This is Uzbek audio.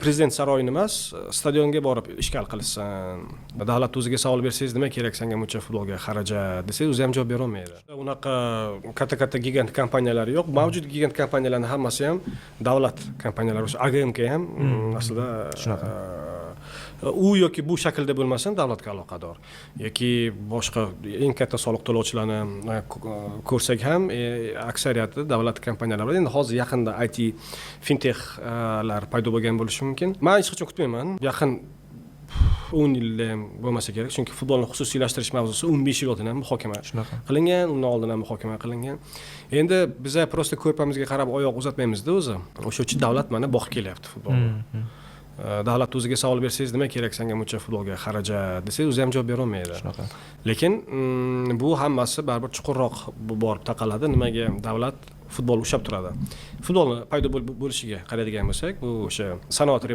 prezident saroyini emas, stadionga borib ishgal qilishsin. Davlat o'ziga savol bersangiz, nima kerak senga buncha futbolga xarajat desangiz, o'zi ham javob bera olmaydi. Unaqa katta gigant kompaniyalar yo'q. Mavjud gigant kompaniyalarning hammasi ham davlat kompaniyalari. O'sha AGMK ham aslida shunaqa. U yoki bu shaklda bo'lmasin, davlatga aloqador yoki boshqa eng katta soliq to'lovchilarni ko'rsak ham aksariyati davlat kompaniyalari bor. Endi hozir yaqinda IT fintechlar paydo bo'lgan bo'lishi mumkin. Men hech qachon kutmayman. Yaqin 10 yilda ham bo'lmasa kerak, chunki futbolni xususiylashtirish mavzusi 15 yil oldin ham muhokama qilingan, undan oldin ham muhokama qilingan. Endi biz prosta ko'rpamizga qarab oyoq uzatmaymiz-da o'zi. O'sha uchun davlat mana boqib kelyapti futbolni. Davlat o'ziga savol bersangiz, nima kerak senga buncha futbolga xarajat desangiz, o'zi ham javob bera olmaydi. Lekin bu hammasi baribir chuqurroq borib taqaladi. Nimaga davlat futbol ushlab turadi? Futbolni paydo bo'lishiga qaraydigan bo'lsak, bu o'sha sanoat